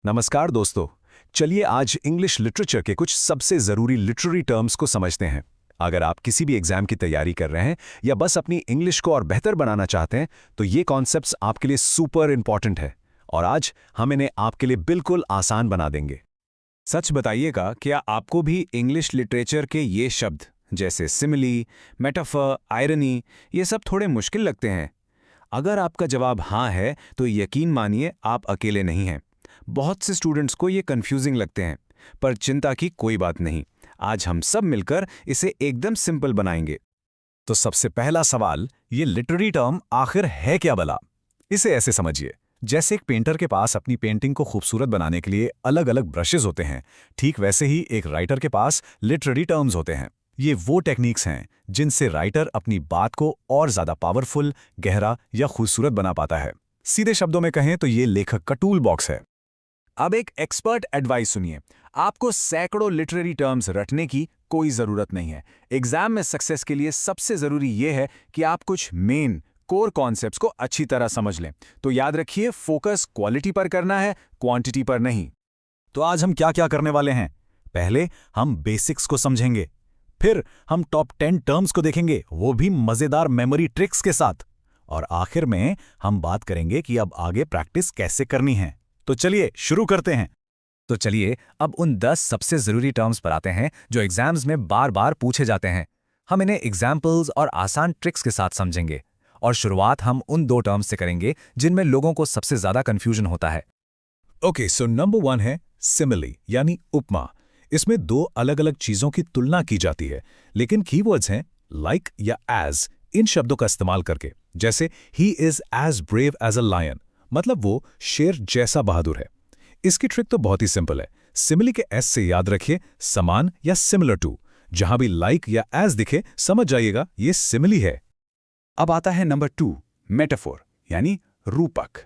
नमस्कार दोस्तों। चलिए आज इंग्लिश लिटरेचर के कुछ सबसे ज़रूरी लिटरेरी टर्म्स को समझते हैं। अगर आप किसी भी एग्जाम की तैयारी कर रहे हैं या बस अपनी इंग्लिश को और बेहतर बनाना चाहते हैं तो ये कॉन्सेप्ट्स आपके लिए सुपर इंपॉर्टेंट है और आज हम इन्हें आपके लिए बिल्कुल आसान बना देंगे। सच बताइएगा, क्या आपको भी इंग्लिश लिटरेचर के ये शब्द जैसे सिमिली, मेटाफर, आयरनी ये सब थोड़े मुश्किल लगते हैं? अगर आपका जवाब हाँ है तो यकीन मानिए आप अकेले नहीं हैं। बहुत से स्टूडेंट्स को ये कंफ्यूजिंग लगते हैं, पर चिंता की कोई बात नहीं। आज हम सब मिलकर इसे एकदम सिंपल बनाएंगे। तो सबसे पहला सवाल, ये लिटरेरी टर्म आखिर है क्या भला? इसे ऐसे समझिए, जैसे एक पेंटर के पास अपनी पेंटिंग को खूबसूरत बनाने के लिए अलग अलग ब्रशेज होते हैं, ठीक वैसे ही एक राइटर के पास लिटरेरी टर्म्स होते हैं। ये वो टेक्निक्स हैं जिनसे राइटर अपनी बात को और ज्यादा पावरफुल, गहरा या खूबसूरत बना पाता है। सीधे शब्दों में कहें तो ये लेखक का टूल बॉक्स है। अब एक एक्सपर्ट एडवाइस सुनिए। आपको सैकड़ों लिटरेरी टर्म्स रटने की कोई जरूरत नहीं है। एग्जाम में सक्सेस के लिए सबसे जरूरी यह है कि आप कुछ मेन कोर कॉन्सेप्ट्स को अच्छी तरह समझ लें। तो याद रखिए, फोकस क्वालिटी पर करना है, क्वांटिटी पर नहीं। तो आज हम क्या क्या करने वाले हैं? पहले हम बेसिक्स को समझेंगे, फिर हम टॉप 10 टर्म्स को देखेंगे, वो भी मजेदार मेमोरी ट्रिक्स के साथ, और आखिर में हम बात करेंगे कि अब आगे प्रैक्टिस कैसे करनी है। तो चलिए शुरू करते हैं। तो चलिए अब उन 10 सबसे जरूरी टर्म्स पर आते हैं जो एग्जाम्स में बार बार पूछे जाते हैं। हम इन्हें एग्जाम्पल्स और आसान ट्रिक्स के साथ समझेंगे और शुरुआत हम उन 2 टर्म्स से करेंगे जिनमें लोगों को सबसे ज्यादा कंफ्यूजन होता है। ओके, सो नंबर 1 है सिमिली यानी उपमा। इसमें 2 अलग अलग चीजों की तुलना की जाती है, लेकिन कीवर्ड्स हैं लाइक या एज, इन शब्दों का इस्तेमाल करके। जैसे he is as brave as a lion, मतलब वो शेर जैसा बहादुर है। इसकी ट्रिक तो बहुत ही सिंपल है। सिमिली के एस से याद रखिए समान या सिमिलर टू। जहां भी लाइक या एज दिखे समझ जाइएगा ये सिमिली है। अब आता है नंबर 2, मेटाफोर यानी रूपक।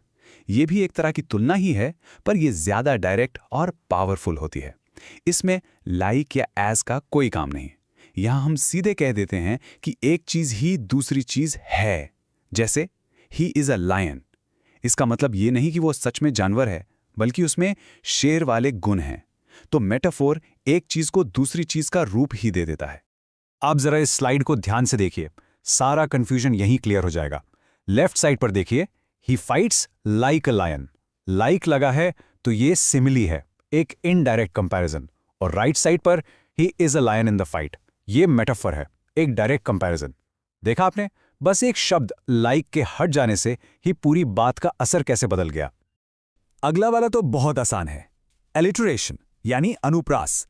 ये भी एक तरह की तुलना ही है, पर यह ज्यादा डायरेक्ट और पावरफुल होती है। इसमें लाइक या एज का कोई काम नहीं। यहां हम सीधे कह देते हैं कि एक चीज ही दूसरी चीज है। जैसे ही इज अ लायन, इसका मतलब ये नहीं कि वो सच में जानवर है, बल्कि उसमें शेर वाले गुण हैं। तो मेटाफोर एक चीज को दूसरी चीज का रूप ही दे देता है। आप जरा इस स्लाइड को ध्यान से देखिए, सारा कंफ्यूजन यहीं क्लियर हो जाएगा। लेफ्ट साइड पर देखिए, he fights like a lion. Like लगा है तो ये सिमिली है, एक इनडायरेक्ट कंपैरिजन। और राइट साइड पर he is a lion in the fight, ये मेटाफर है, एक डायरेक्ट कंपैरिजन। देखा आपने, बस एक शब्द लाइक के हट जाने से ही पूरी बात का असर कैसे बदल गया। अगला वाला तो बहुत आसान है, एलिटरेशन यानी अनुप्रास।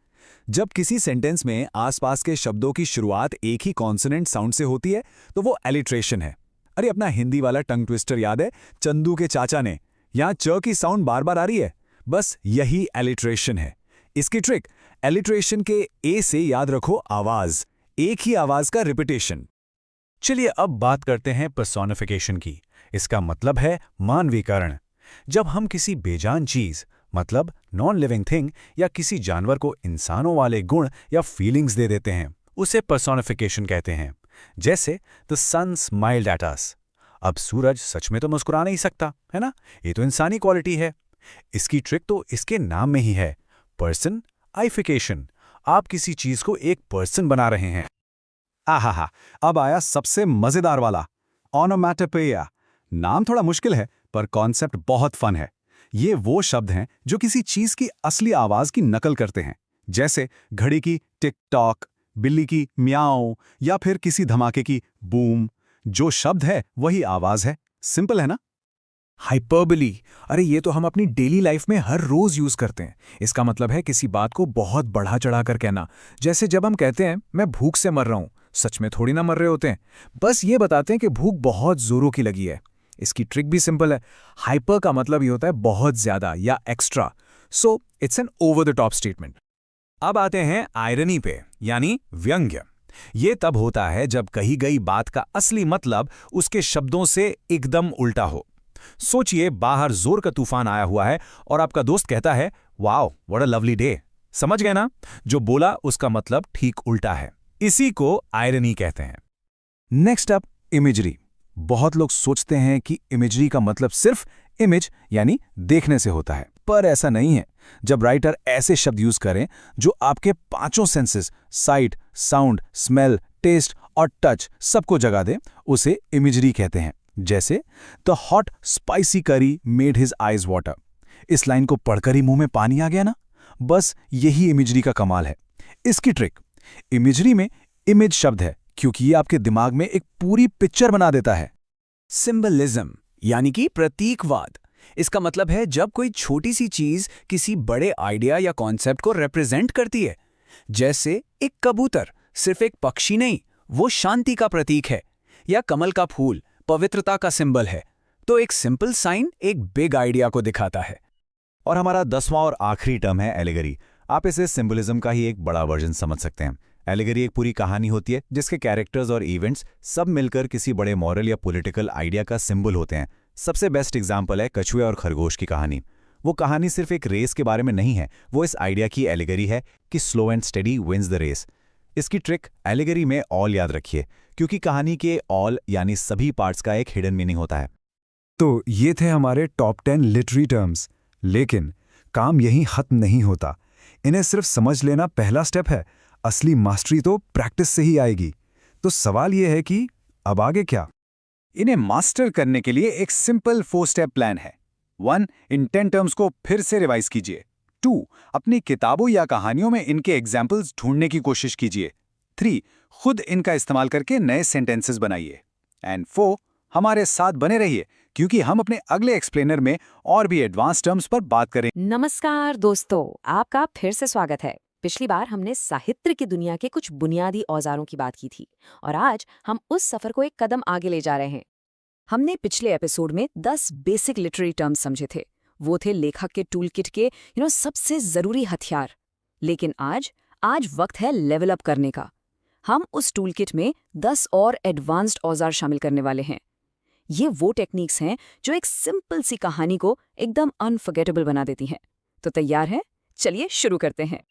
जब किसी सेंटेंस में आसपास के शब्दों की शुरुआत एक ही कॉन्सोनेंट साउंड से होती है तो वो एलिट्रेशन है। अरे अपना हिंदी वाला टंग ट्विस्टर याद है, चंदू के चाचा ने, यहां च की साउंड बार बार आ रही है, बस यही एलिट्रेशन है। इसकी ट्रिक, एलिट्रेशन के ए से याद रखो आवाज, एक ही आवाज का रिपीटेशन। चलिए अब बात करते हैं पर्सोनिफिकेशन की। इसका मतलब है मानवीकरण। जब हम किसी बेजान चीज, मतलब नॉन लिविंग थिंग या किसी जानवर को इंसानों वाले गुण या फीलिंग्स दे देते हैं, उसे पर्सोनिफिकेशन कहते हैं। जैसे the sun smiled at us. अब सूरज सच में तो मुस्कुरा नहीं सकता, है ना? ये तो इंसानी क्वालिटी है। इसकी ट्रिक तो इसके नाम में ही है, पर्सन आइफिकेशन। आप किसी चीज को एक पर्सन बना रहे हैं। आहा, अब आया सबसे मजेदार वाला, ओनोमैटोपोइया। नाम थोड़ा मुश्किल है पर कॉन्सेप्ट बहुत फन है। ये वो शब्द हैं जो किसी चीज की असली आवाज की नकल करते हैं। जैसे घड़ी की टिक टॉक, बिल्ली की म्याओ या फिर किसी धमाके की बूम। जो शब्द है वही आवाज है। सिंपल है ना? हाइपरबली, अरे ये तो हम अपनी डेली लाइफ में हर रोज यूज करते हैं। इसका मतलब है किसी बात को बहुत बढ़ा चढ़ाकर कहना। जैसे जब हम कहते हैं मैं भूख से मर रहा हूं, सच में थोड़ी ना मर रहे होते हैं, बस ये बताते हैं कि भूख बहुत जोरों की लगी है। इसकी ट्रिक भी सिंपल है। हाइपर का मतलब ये होता है बहुत ज्यादा या extra, so it's an over the top statement. अब आते हैं आयरनी पे, यानी व्यंग्य। ये तब होता है जब कही गई बात का असली मतलब उसके शब्दों से एकदम उल्टा हो। सोचिए, बाहर जोर का तूफान आया हुआ है और आपका दोस्त कहता है wow what a lovely day. समझ गए ना? जो बोला उसका मतलब ठीक उल्टा है। इसी को आयरनी कहते हैं। Next up, imagery. बहुत लोग सोचते हैं कि इमेजरी का मतलब सिर्फ इमेज यानी देखने से होता है। पर ऐसा नहीं है। जब राइटर ऐसे शब्द यूज करें जो आपके पांचों senses sight, sound, smell, taste और टच सबको जगा दे, उसे इमेजरी कहते हैं। जैसे the hot spicy curry made his eyes water. इस लाइन को पढ़कर ही मुंह में पानी आ गया ना। बस यही इमेजरी का कमाल है। इसकी ट्रिक, इमेजरी में इमेज शब्द है क्योंकि ये आपके दिमाग में एक पूरी पिक्चर बना देता है। सिंबलिज्म यानी कि प्रतीकवाद। इसका मतलब है जब कोई छोटी सी चीज किसी बड़े आइडिया या कॉन्सेप्ट को रिप्रेजेंट करती है। जैसे एक कबूतर सिर्फ एक पक्षी नहीं, वो शांति का प्रतीक है, या कमल का फूल पवित्रता का सिंबल है। तो एक सिंपल साइन एक बिग आइडिया को दिखाता है। और हमारा 10वां और आखिरी टर्म है एलिगरी। आप इसे सिंबलिज्म का ही एक बड़ा वर्जन समझ सकते हैं। एलिगरी एक पूरी कहानी होती है जिसके कैरेक्टर्स और इवेंट्स सब मिलकर किसी बड़े मॉरल या पॉलिटिकल आइडिया का सिंबल होते हैं। सबसे बेस्ट एग्जाम्पल है कछुए और खरगोश की कहानी। वो कहानी सिर्फ एक रेस के बारे में नहीं है, वो इस आइडिया की एलिगरी है कि slow and steady wins the race. इसकी ट्रिक, एलिगरी में ऑल याद रखिए, क्योंकि कहानी के ऑल यानी सभी पार्ट्स का एक हिडन मीनिंग होता है। तो ये थे हमारे टॉप 10 लिटरेरी टर्म्स। लेकिन काम यहीं खत्म नहीं होता। इन्हें सिर्फ समझ लेना पहला स्टेप है। असली मास्टरी तो प्रैक्टिस से ही आएगी। तो सवाल यह है कि अब आगे क्या? इन्हें मास्टर करने के लिए एक सिंपल 4 स्टेप प्लान है। 1. इन 10 टर्म्स को फिर से रिवाइज कीजिए। 2. अपनी किताबों या कहानियों में इनके एग्जाम्पल्स ढूंढने की कोशिश कीजिए। 3. खुद इनका इस्तेमाल करके नए सेंटेंसेस बनाइए। एंड 4. हमारे साथ बने रहिए, क्योंकि हम अपने अगले एक्सप्लेनर में और भी एडवांस टर्म्स पर बात करेंगे। नमस्कार दोस्तों, आपका फिर से स्वागत है। पिछली बार हमने साहित्य की दुनिया के कुछ बुनियादी औजारों की बात की थी और आज हम उस सफर को एक कदम आगे ले जा रहे हैं। हमने पिछले एपिसोड में 10 बेसिक लिटरेरी टर्म्स समझे थे। वो थे लेखक के टूल किट के सबसे जरूरी हथियार। लेकिन आज वक्त है लेवल अप करने का। हम उस टूल किट में 10 और एडवांस्ड औजार शामिल करने वाले हैं। ये वो टेक्निक्स हैं जो एक सिंपल सी कहानी को एकदम अनफॉरगेटेबल बना देती हैं। तो तैयार हैं? चलिए शुरू करते हैं।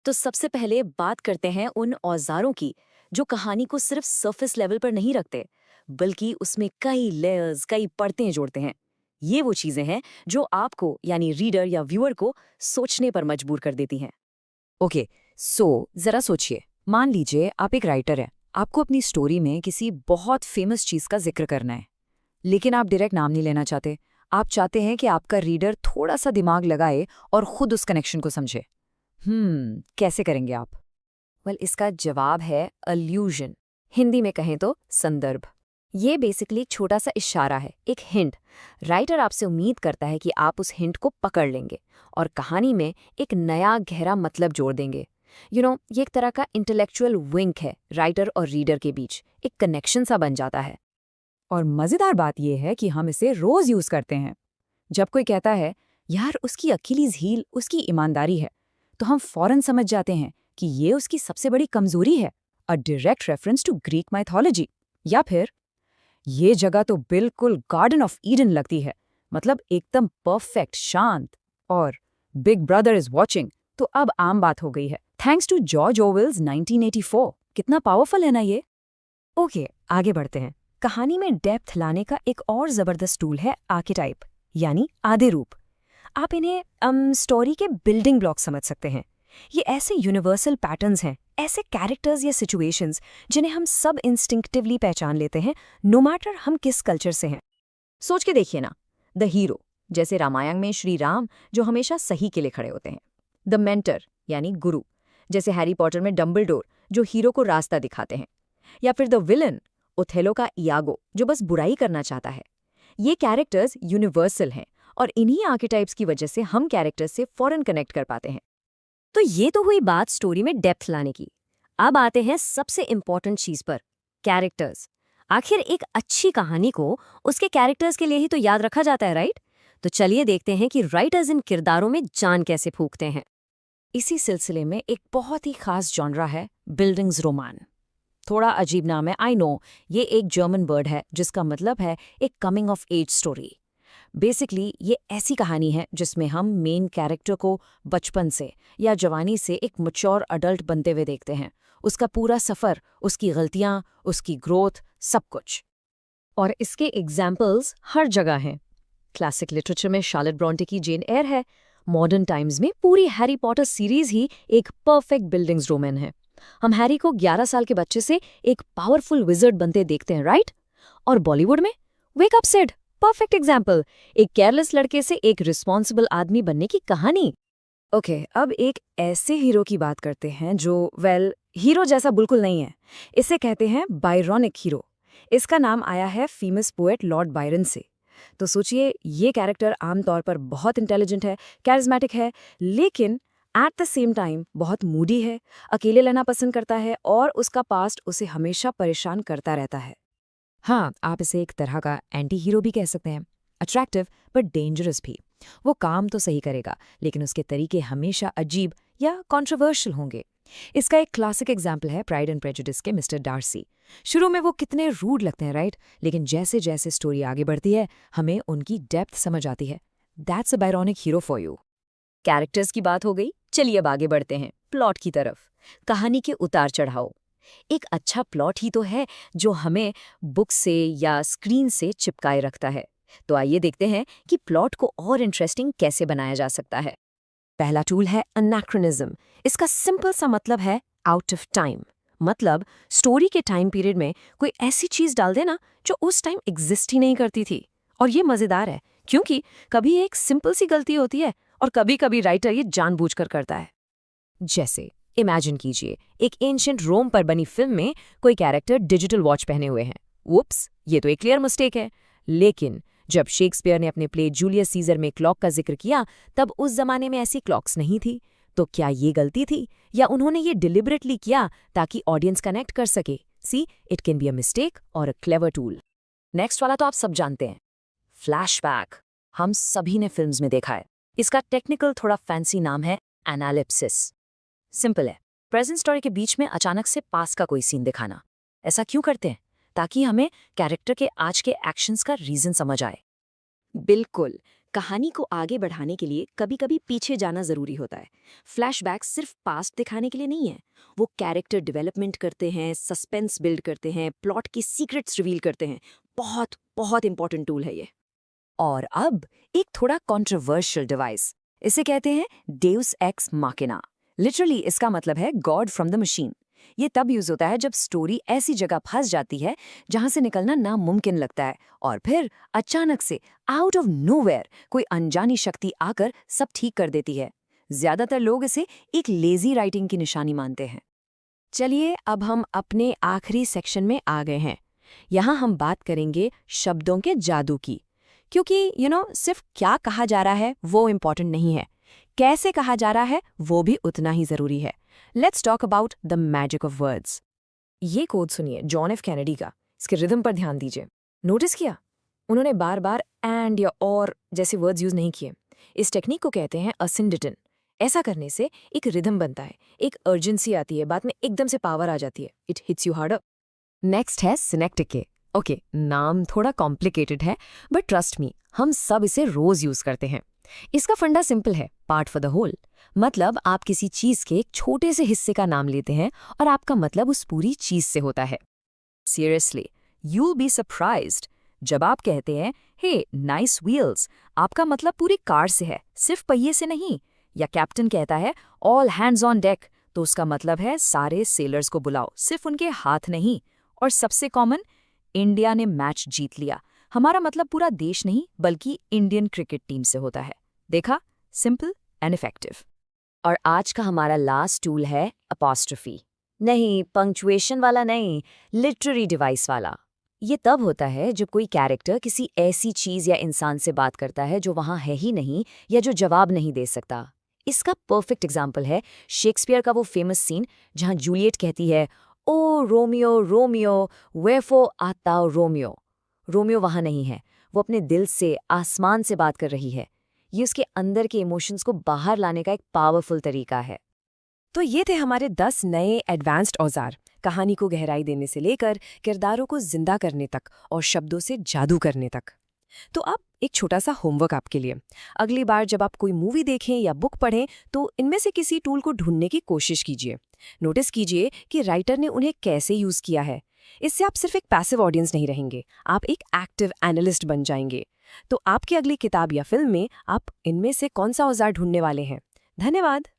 तो सबसे पहले बात करते हैं उन औजारों की जो कहानी को सिर्फ सरफेस लेवल पर नहीं रखते, बल्कि उसमें कई लेयर्स, कई परतें जोड़ते हैं। ये वो चीजें हैं जो आपको यानी रीडर या व्यूअर को सोचने पर मजबूर कर देती हैं। ओके, सो जरा सोचिए। मान लीजिए आप एक राइटर हैं। आपको अपनी स्टोरी में किसी बहुत फेमस चीज का जिक्र करना है, लेकिन आप डायरेक्ट नाम नहीं लेना चाहते। आप चाहते हैं कि आपका रीडर थोड़ा सा दिमाग लगाए और खुद उस कनेक्शन को समझे। कैसे करेंगे आप? इसका जवाब है अल्यूजन। हिंदी में कहें तो संदर्भ। ये बेसिकली एक छोटा सा इशारा है, एक हिंट। राइटर आपसे उम्मीद करता है कि आप उस हिंट को पकड़ लेंगे और कहानी में एक नया गहरा मतलब जोड़ देंगे। ये एक तरह का इंटेलेक्चुअल विंक है राइटर और रीडर के बीच, एक कनेक्शन सा बन जाता है। और मज़ेदार बात यह है कि हम इसे रोज यूज करते हैं। जब कोई कहता है यार उसकी अकीलीज हील उसकी ईमानदारी है, तो हम फौरन समझ जाते हैं कि ये उसकी सबसे बड़ी कमजोरी है, a direct reference to Greek mythology. या फिर ये जगह तो बिल्कुल गार्डन ऑफ ईडन लगती है, मतलब एकदम परफेक्ट, शांत, और बिग ब्रदर इज वॉचिंग तो अब आम बात हो गई है, थैंक्स टू जॉर्ज ऑरवेल्स 1984। कितना पावरफुल है ना ये। ओके, आगे बढ़ते हैं। कहानी में डेप्थ लाने का एक और जबरदस्त टूल है आर्केटाइप, यानी आधे रूप। आप इन्हें स्टोरी के बिल्डिंग ब्लॉक समझ सकते हैं। ये ऐसे यूनिवर्सल पैटर्न्स हैं, ऐसे कैरेक्टर्स या सिचुएशंस जिन्हें हम सब इंस्टिंक्टिवली पहचान लेते हैं, नो मैटर हम किस कल्चर से हैं। सोच के देखिए ना, द हीरो जैसे रामायण में श्री राम जो हमेशा सही के लिए खड़े होते हैं, द मेंटर यानी गुरु जैसे हैरी पॉटर में डम्बलडोर जो हीरो को रास्ता दिखाते हैं, या फिर द विलन ओथेलो का इयागो जो बस बुराई करना चाहता है। ये कैरेक्टर्स यूनिवर्सल हैं और इन्हीं आर्केटाइप्स की वजह से हम कैरेक्टर्स से फौरन कनेक्ट कर पाते हैं। तो ये तो हुई बात स्टोरी में डेप्थ लाने की। अब आते हैं सबसे इंपॉर्टेंट चीज पर, कैरेक्टर्स। आखिर एक अच्छी कहानी को उसके कैरेक्टर्स के लिए ही तो याद रखा जाता है, राइट? तो चलिए देखते हैं कि राइटर्स इन किरदारों में जान कैसे फूंकते हैं। इसी सिलसिले में एक बहुत ही खास जॉनरा है बिल्डिंग्स रोमान। थोड़ा अजीब नाम है, आई नो। ये एक जर्मन वर्ड है जिसका मतलब है एक coming of age story. Basically ये ऐसी कहानी है जिसमें हम मेन कैरेक्टर को बचपन से या जवानी से एक मैच्योर अडल्ट बनते हुए देखते हैं, उसका पूरा सफ़र, उसकी गलतियाँ, उसकी ग्रोथ, सब कुछ। और इसके एग्जाम्पल्स हर जगह हैं। क्लासिक लिटरेचर में शार्लेट ब्रॉन्टे की जेन एयर है। मॉडर्न टाइम्स में पूरी हैरी पॉटर सीरीज ही एक परफेक्ट बिल्डिंग्स रोमन है। हम हैरी को 11 साल के बच्चे से एक पावरफुल विजर्ड बनते देखते हैं, राइट? और बॉलीवुड में वेक अप सिड, परफेक्ट एग्जाम्पल, एक केयरलेस लड़के से एक रिस्पॉन्सिबल आदमी बनने की कहानी। ओके, अब एक ऐसे हीरो की बात करते हैं जो हीरो जैसा बिल्कुल नहीं है। इसे कहते हैं बायरॉनिक हीरो। इसका नाम आया है फेमस पोएट लॉर्ड बायरन से। तो सोचिए, ये कैरेक्टर आमतौर पर बहुत इंटेलिजेंट है, कैरिज्मेटिक है, लेकिन एट द सेम टाइम बहुत मूडी है, अकेले रहना पसंद करता है और उसका पास्ट उसे हमेशा परेशान करता रहता है। हाँ, आप इसे एक तरह का एंटी हीरो भी कह सकते हैं, अट्रैक्टिव बट डेंजरस भी। वो काम तो सही करेगा, लेकिन उसके तरीके हमेशा अजीब या कॉन्ट्रोवर्शियल होंगे। इसका एक क्लासिक एग्जाम्पल है प्राइड एंड प्रेजुडिस के मिस्टर डार्सी। शुरू में वो कितने रूड लगते हैं, राइट? लेकिन जैसे जैसे स्टोरी आगे बढ़ती है, हमें उनकी डेप्थ समझ आती है। That's a Byronic hero for you. कैरेक्टर्स की बात हो गई, चलिए अब आगे बढ़ते हैं प्लॉट की तरफ। कहानी के उतार चढ़ाव। एक अच्छा प्लॉट ही तो है जो हमें बुक से या स्क्रीन से चिपकाए रखता है। तो आइए देखते हैं कि प्लॉट को और इंटरेस्टिंग कैसे बनाया जा सकता है। पहला टूल है अनैक्रोनिज्म। इसका सिंपल सा मतलब है आउट ऑफ टाइम। मतलब स्टोरी के टाइम पीरियड में कोई ऐसी चीज डाल देना जो उस टाइम एग्जिस्ट ही नहीं करती थी। और ये मजेदार है क्योंकि कभी एक सिंपल सी गलती होती है और कभी कभी राइटर ये जानबूझकर करता है। जैसे इमेजिन कीजिए, एक एंशिएंट रोम पर बनी फिल्म में कोई कैरेक्टर डिजिटल वॉच पहने हुए हैं। वुप्स, ये तो एक क्लियर मिस्टेक है। लेकिन जब शेक्सपियर ने अपने प्ले जूलियस सीजर में क्लॉक का जिक्र किया, तब उस जमाने में ऐसी क्लॉक्स नहीं थी। तो क्या ये गलती थी या उन्होंने ये डिलिबरेटली किया ताकि ऑडियंस कनेक्ट कर सके? See, it can be a mistake और अ क्लेवर टूल। नेक्स्ट वाला तो आप सब जानते हैं, फ्लैशबैक। हम सभी ने फिल्म्स में देखा है। इसका टेक्निकल थोड़ा फैंसी नाम है एनालिप्सिस। सिंपल है, प्रेजेंट स्टोरी के बीच में अचानक से पास का कोई सीन दिखाना। ऐसा क्यों करते हैं? ताकि हमें कैरेक्टर के आज के एक्शंस का रीजन समझ आए। बिल्कुल, कहानी को आगे बढ़ाने के लिए कभी कभी पीछे जाना जरूरी होता है। फ्लैशबैक सिर्फ पास्ट दिखाने के लिए नहीं है, वो कैरेक्टर डेवलपमेंट करते हैं, सस्पेंस बिल्ड करते हैं, प्लॉट की सीक्रेट्स रिवील करते हैं। बहुत बहुत इंपॉर्टेंट टूल है ये। और अब एक थोड़ा कॉन्ट्रोवर्शियल डिवाइस, इसे कहते हैं डेउस एक्स माकिना। लिटरली इसका मतलब है गॉड फ्रॉम द मशीन। ये तब यूज होता है जब स्टोरी ऐसी जगह फंस जाती है जहां से निकलना नामुमकिन लगता है और फिर अचानक से आउट ऑफ नोवेयर कोई अनजानी शक्ति आकर सब ठीक कर देती है। ज्यादातर लोग इसे एक लेजी राइटिंग की निशानी मानते हैं। चलिए अब हम अपने आखिरी सेक्शन में आ गए हैं। यहाँ हम बात करेंगे शब्दों के जादू की, क्योंकि सिर्फ क्या कहा जा रहा है वो इम्पोर्टेंट नहीं है, कैसे कहा जा रहा है वो भी उतना ही जरूरी है। Let's talk about the magic of words. ये कोड सुनिए जॉन एफ कैनेडी का, इसके रिदम पर ध्यान दीजिए। नोटिस किया उन्होंने बार बार एंड या और जैसे वर्ड्स यूज नहीं किए। इस टेक्निक को कहते हैं असिंडिटन। ऐसा करने से एक रिदम बनता है, एक अर्जेंसी आती है, बाद में एकदम से पावर आ जाती है। It hits you harder. Next है सिनेक्टिके। ओके, नाम थोड़ा कॉम्प्लिकेटेड है बट ट्रस्ट मी, हम सब इसे रोज यूज करते हैं। इसका फंडा सिंपल है, पार्ट फॉर द होल। मतलब आप किसी चीज के एक छोटे से हिस्से का नाम लेते हैं और आपका मतलब उस पूरी चीज से होता है। Seriously, you will be surprised जब आप कहते हैं हे नाइस व्हील्स, आपका मतलब पूरी कार से है, सिर्फ पहिए से नहीं। या कैप्टन कहता है ऑल हैंड्स ऑन डेक, तो उसका मतलब है सारे सेलर्स को बुलाओ, सिर्फ उनके हाथ नहीं। और सबसे कॉमन, इंडिया ने मैच जीत लिया, हमारा मतलब पूरा देश नहीं बल्कि इंडियन क्रिकेट टीम से होता है। देखा, सिंपल एंड इफेक्टिव। और आज का हमारा लास्ट टूल है अपॉस्ट्रोफी। नहीं, पंक्चुएशन वाला नहीं, लिटरेरी डिवाइस वाला। ये तब होता है जब कोई कैरेक्टर किसी ऐसी चीज या इंसान से बात करता है जो वहां है ही नहीं या जो जवाब नहीं दे सकता। इसका परफेक्ट एग्जाम्पल है शेक्सपियर का वो फेमस सीन जहां जूलियट कहती है ओ रोमियो रोमियो वेफो आता रोमियो। रोमियो वहां नहीं है, वो अपने दिल से, आसमान से बात कर रही है। ये उसके अंदर के इमोशंस को बाहर लाने का एक पावरफुल तरीका है। तो ये थे हमारे 10 नए एडवांस्ड औजार, कहानी को गहराई देने से लेकर किरदारों को जिंदा करने तक और शब्दों से जादू करने तक। तो अब एक छोटा सा होमवर्क आपके लिए। अगली बार जब आप कोई मूवी देखें या बुक पढ़ें तो इनमें से किसी टूल को ढूंढने की कोशिश कीजिए। नोटिस कीजिए कि राइटर ने उन्हें कैसे यूज किया है। इससे आप सिर्फ एक पैसिव ऑडियंस नहीं रहेंगे, आप एक एक्टिव एनालिस्ट बन जाएंगे। तो आपकी अगली किताब या फिल्म में आप इनमें से कौन सा औजार ढूंढने वाले हैं? धन्यवाद।